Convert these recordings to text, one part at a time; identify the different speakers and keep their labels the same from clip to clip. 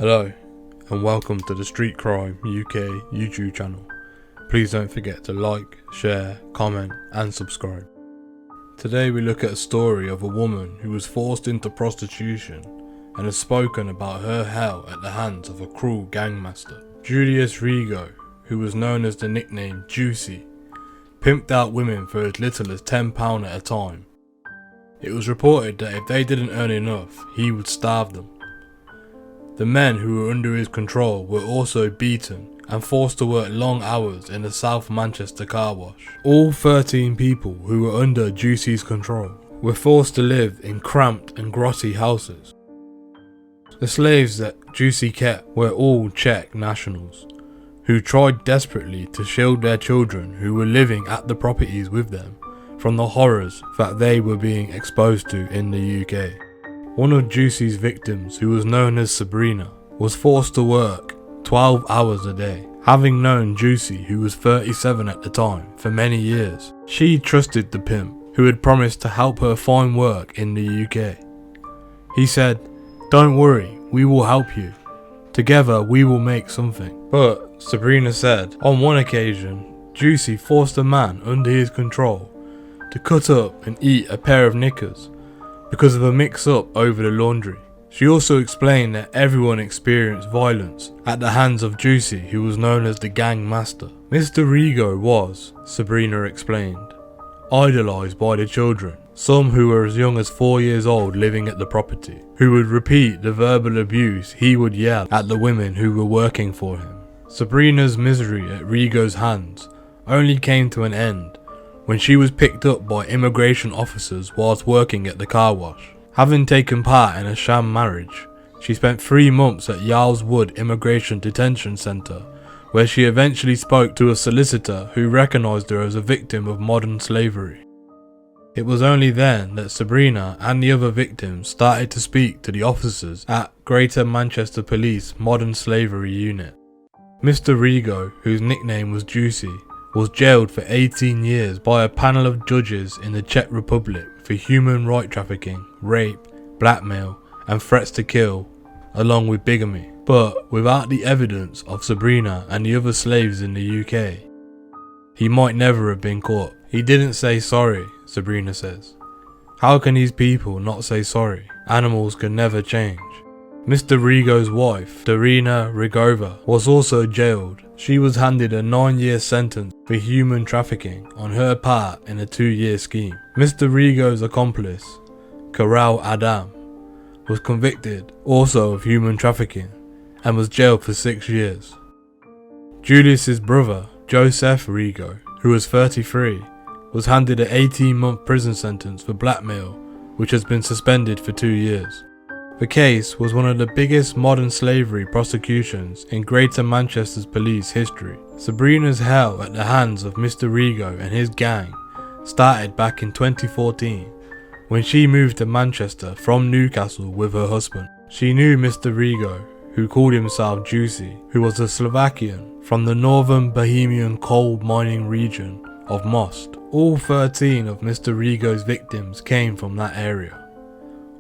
Speaker 1: Hello, and welcome to the Street Crime UK YouTube channel. Please don't forget to like, share, comment and subscribe. Today we look at a story of a woman who was forced into prostitution and has spoken about her hell at the hands of a cruel gangmaster. Julius Rigo, who was known as the nickname Juicy, pimped out women for as little as £10 at a time. It was reported that if they didn't earn enough, he would starve them. The men who were under his control were also beaten and forced to work long hours in the South Manchester car wash. All 13 people who were under Juicy's control were forced to live in cramped and grotty houses. The slaves that Juicy kept were all Czech nationals, who tried desperately to shield their children who were living at the properties with them from the horrors that they were being exposed to in the UK. One of Juicy's victims, who was known as Sabrina, was forced to work 12 hours a day. Having known Juicy, who was 37 at the time, for many years, she trusted the pimp, who had promised to help her find work in the UK. He said, "Don't worry, we will help you. Together we will make something." But, Sabrina said, on one occasion, Juicy forced a man under his control to cut up and eat a pair of knickers because of a mix-up over the laundry. She also explained that everyone experienced violence at the hands of Juicy, who was known as the gang master. Mr. Rigo was, Sabrina explained, idolised by the children, some who were as young as 4 years old living at the property, who would repeat the verbal abuse he would yell at the women who were working for him. Sabrina's misery at Rigo's hands only came to an end when she was picked up by immigration officers whilst working at the car wash. Having taken part in a sham marriage, she spent 3 months at Yarl's Wood Immigration Detention Centre, where she eventually spoke to a solicitor who recognised her as a victim of modern slavery. It was only then that Sabrina and the other victims started to speak to the officers at Greater Manchester Police Modern Slavery Unit. Mr. Rigo, whose nickname was Juicy, was jailed for 18 years by a panel of judges in the Czech Republic for human rights trafficking, rape, blackmail and threats to kill, along with bigamy. But without the evidence of Sabrina and the other slaves in the UK, he might never have been caught. He didn't say sorry, Sabrina says. How can these people not say sorry? Animals can never change. Mr. Rigo's wife, Darina Rigova, was also jailed. She was handed a 9-year sentence for human trafficking on her part in a 2-year scheme. Mr. Rigo's accomplice, Karal Adam, was convicted also of human trafficking and was jailed for 6 years. Julius's brother, Joseph Rigo, who was 33, was handed an 18-month prison sentence for blackmail, which has been suspended for 2 years. The case was one of the biggest modern slavery prosecutions in Greater Manchester's police history. Sabrina's hell at the hands of Mr. Rigo and his gang started back in 2014 when she moved to Manchester from Newcastle with her husband. She knew Mr. Rigo, who called himself Juicy, who was a Slovakian from the northern Bohemian coal mining region of Most. All 13 of Mr. Rigo's victims came from that area.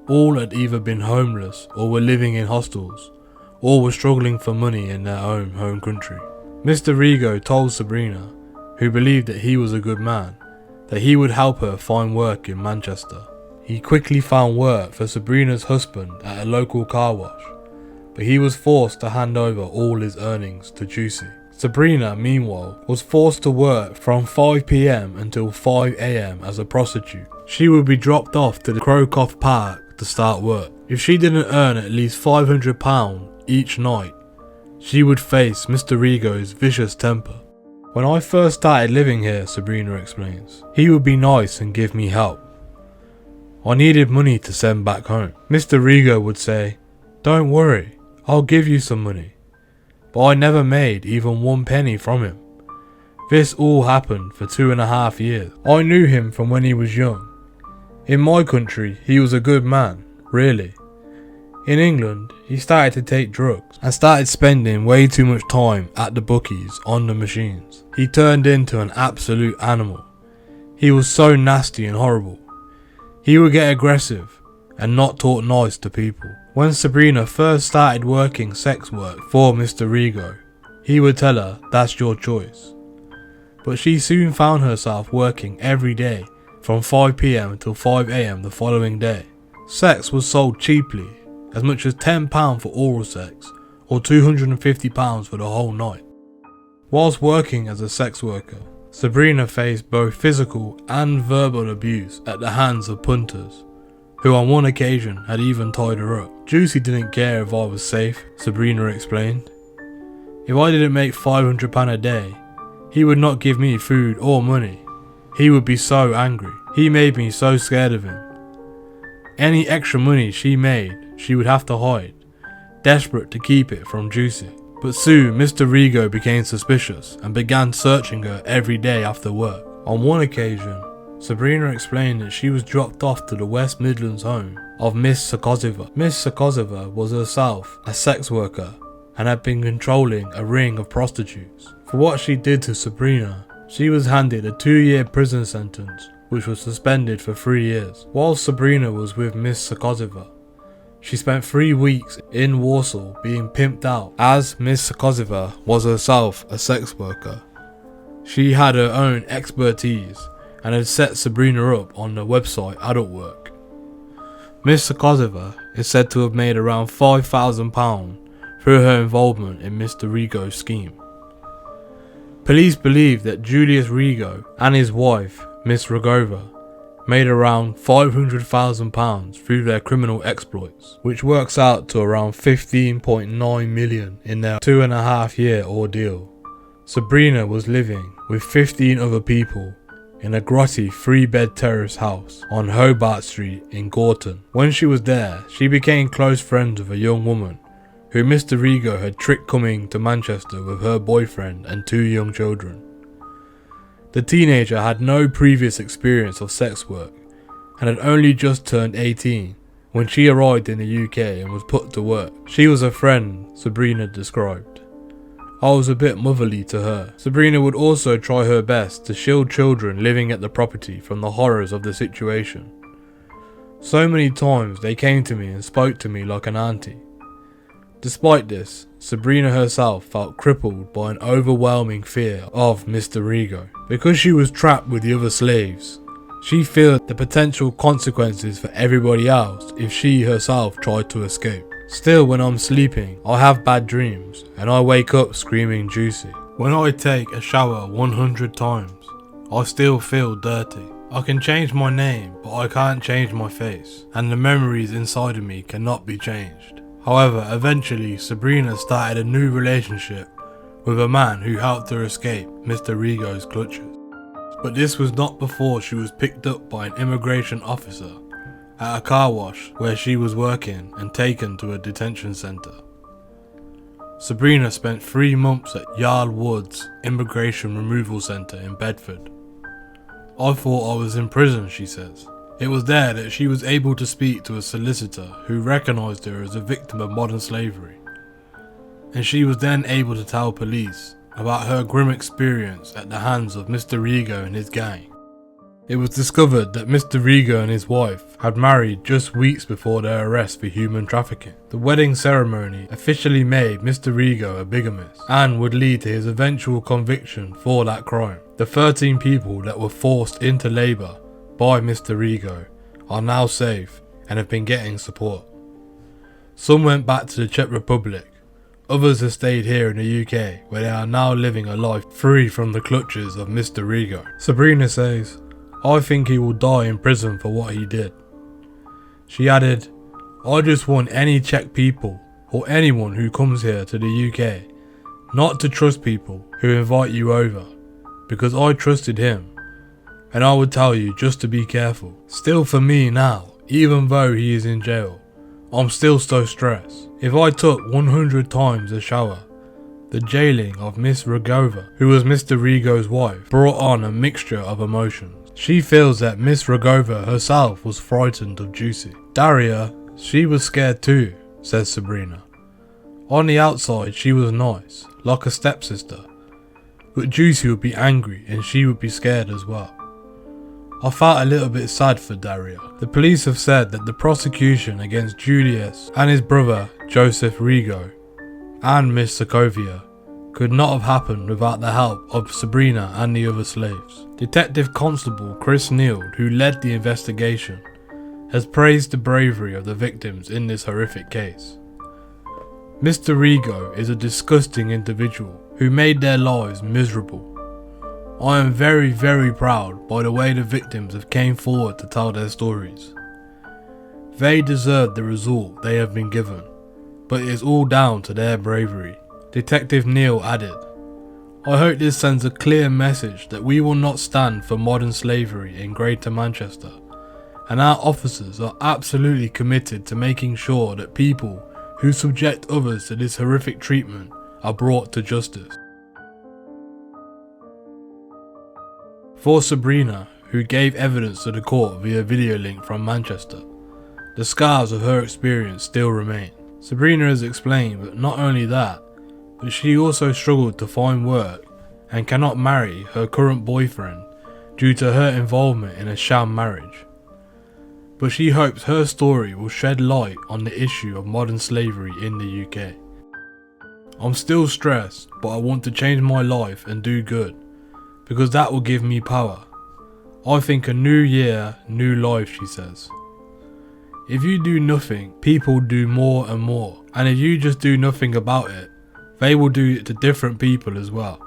Speaker 1: All had either been homeless or were living in hostels, or were struggling for money in their own home country. Mr. Rigo told Sabrina, who believed that he was a good man, that he would help her find work in Manchester. He quickly found work for Sabrina's husband at a local car wash, but he was forced to hand over all his earnings to Juicy. Sabrina, meanwhile, was forced to work from 5 PM until 5 AM as a prostitute. She would be dropped off to the Crowcoff Park to start work. If she didn't earn at least £500 each night, she would face Mr. Rigo's vicious temper. When I first started living here, Sabrina explains, he would be nice and give me help. I needed money to send back home. Mr. Rigo would say, "Don't worry, I'll give you some money." But I never made even 1 penny from him. This all happened for 2.5 years. I knew him from when he was young. In my country, he was a good man, really. In England, he started to take drugs and started spending way too much time at the bookies on the machines. He turned into an absolute animal. He was so nasty and horrible. He would get aggressive and not talk nice to people. When Sabrina first started working sex work for Mr. Rigo, he would tell her, "That's your choice." But she soon found herself working every day from 5 PM till 5 AM the following day. Sex was sold cheaply, as much as £10 for oral sex or £250 for the whole night. Whilst working as a sex worker, Sabrina faced both physical and verbal abuse at the hands of punters, who on one occasion had even tied her up. "Juicy didn't care if I was safe," Sabrina explained. "If I didn't make £500 a day, he would not give me food or money. He would be so angry. He made me so scared of him. Any extra money she made, she would have to hide, desperate to keep it from Juicy." But soon Mr. Rigo became suspicious and began searching her every day after work. On one occasion, Sabrina explained that she was dropped off to the West Midlands home of Miss Sokozeva. Miss Sokozeva was herself a sex worker and had been controlling a ring of prostitutes. For what she did to Sabrina, she was handed a 2-year prison sentence, which was suspended for 3 years. While Sabrina was with Miss Sokozeva, she spent 3 weeks in Warsaw being pimped out, as Miss Sokozeva was herself a sex worker. She had her own expertise and had set Sabrina up on the website Adult Work. Miss Sokozeva is said to have made around £5,000 through her involvement in Mr. Rigo's scheme. Police believe that Julius Rigo and his wife, Miss Rigova, made around £500,000 through their criminal exploits, which works out to around 15.9 million in their 2.5-year ordeal. Sabrina was living with 15 other people in a grotty 3-bed terrace house on Hobart Street in Gorton. When she was there, she became close friends with a young woman who Mr. Rigo had tricked coming to Manchester with her boyfriend and 2 young children. The teenager had no previous experience of sex work and had only just turned 18 when she arrived in the UK and was put to work. She was a friend, Sabrina described. "I was a bit motherly to her." Sabrina would also try her best to shield children living at the property from the horrors of the situation. "So many times they came to me and spoke to me like an auntie." Despite this, Sabrina herself felt crippled by an overwhelming fear of Mr. Rigo. Because she was trapped with the other slaves, she feared the potential consequences for everybody else if she herself tried to escape. "Still, when I'm sleeping, I have bad dreams and I wake up screaming Juicy. When I take a shower 100 times, I still feel dirty. I can change my name, but I can't change my face, and the memories inside of me cannot be changed." However, eventually Sabrina started a new relationship with a man who helped her escape Mr. Rigo's clutches. But this was not before she was picked up by an immigration officer at a car wash where she was working and taken to a detention centre. Sabrina spent 3 months at Yard Woods Immigration Removal Centre in Bedford. "I thought I was in prison," she says. It was there that she was able to speak to a solicitor who recognised her as a victim of modern slavery, and she was then able to tell police about her grim experience at the hands of Mr. Rigo and his gang. It was discovered that Mr. Rigo and his wife had married just weeks before their arrest for human trafficking. The wedding ceremony officially made Mr. Rigo a bigamist and would lead to his eventual conviction for that crime. The 13 people that were forced into labour by Mr. Rigo are now safe and have been getting support. Some went back to the Czech Republic, others have stayed here in the UK where they are now living a life free from the clutches of Mr. Rigo. Sabrina says, "I think he will die in prison for what he did." She added, "I just want any Czech people or anyone who comes here to the UK not to trust people who invite you over, because I trusted him. And I would tell you just to be careful. Still for me now, even though he is in jail, I'm still so stressed. If I took 100 times a shower, the jailing of Miss Rigova, who was Mr. Rigo's wife, brought on a mixture of emotions. She feels that Miss Rigova herself was frightened of Juicy. Daria, she was scared too, says Sabrina. On the outside she was nice, like a stepsister, but Juicy would be angry and she would be scared as well. I felt a little bit sad for Dario. The police have said that the prosecution against Julius and his brother Joseph Rigo and Miss Sokovia could not have happened without the help of Sabrina and the other slaves. Detective Constable Chris Neild, who led the investigation, has praised the bravery of the victims in this horrific case. Mr. Rigo is a disgusting individual who made their lives miserable. I am very, very proud by the way the victims have came forward to tell their stories. They deserve the result they have been given, but it is all down to their bravery. Detective Neil added, I hope this sends a clear message that we will not stand for modern slavery in Greater Manchester, and our officers are absolutely committed to making sure that people who subject others to this horrific treatment are brought to justice. For Sabrina, who gave evidence to the court via video link from Manchester, the scars of her experience still remain. Sabrina has explained that not only that, but she also struggled to find work and cannot marry her current boyfriend due to her involvement in a sham marriage. But she hopes her story will shed light on the issue of modern slavery in the UK. I'm still stressed, but I want to change my life and do good, because that will give me power. I think a new year, new life, she says. If you do nothing, people do more and more, and if you just do nothing about it, they will do it to different people as well.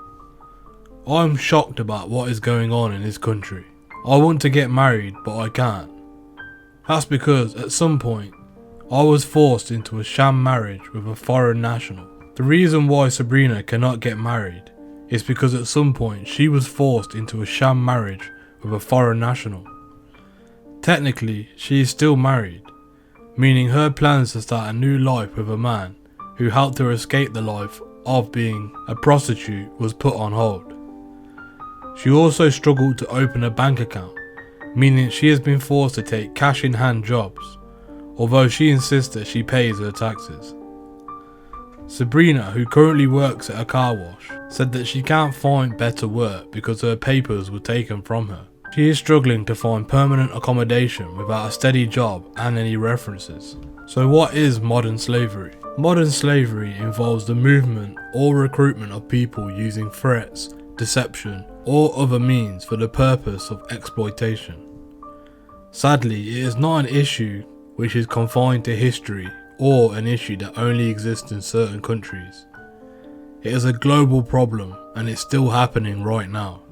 Speaker 1: I'm shocked about what is going on in this country. I want to get married, but I can't. That's because at some point, I was forced into a sham marriage with a foreign national. The reason why Sabrina cannot get married is because at some point she was forced into a sham marriage with a foreign national. Technically, she is still married, meaning her plans to start a new life with a man who helped her escape the life of being a prostitute was put on hold. She also struggled to open a bank account, meaning she has been forced to take cash in hand jobs, although she insists that she pays her taxes. Sabrina, who currently works at a car wash, said that she can't find better work because her papers were taken from her. She is struggling to find permanent accommodation without a steady job and any references. So what is modern slavery? Modern slavery involves the movement or recruitment of people using threats, deception, or other means for the purpose of exploitation. Sadly, it is not an issue which is confined to history or an issue that only exists in certain countries. It is a global problem and it's still happening right now.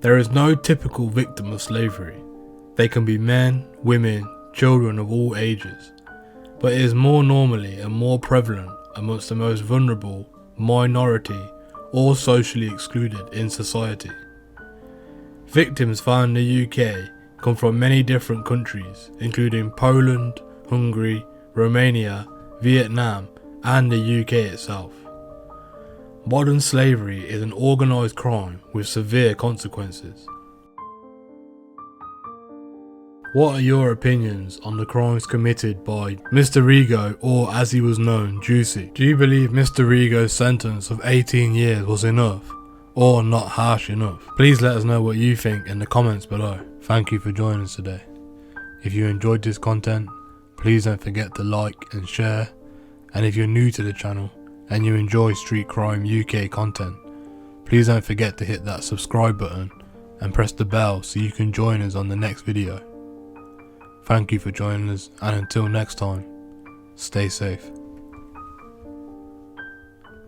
Speaker 1: There is no typical victim of slavery. They can be men, women, children of all ages, but it is more normally and more prevalent amongst the most vulnerable, minority, or socially excluded in society. Victims found in the UK come from many different countries, including Poland, Hungary, Romania, Vietnam, and the UK itself. Modern slavery is an organised crime with severe consequences. What are your opinions on the crimes committed by Mr. Rigo, or as he was known, Juicy? Do you believe Mr. Rigo's sentence of 18 years was enough, or not harsh enough? Please let us know what you think in the comments below. Thank you for joining us today. If you enjoyed this content, please don't forget to like and share, and if you're new to the channel and you enjoy Street Crime UK content, please don't forget to hit that subscribe button and press the bell so you can join us on the next video. Thank you for joining us, and until next time, stay safe.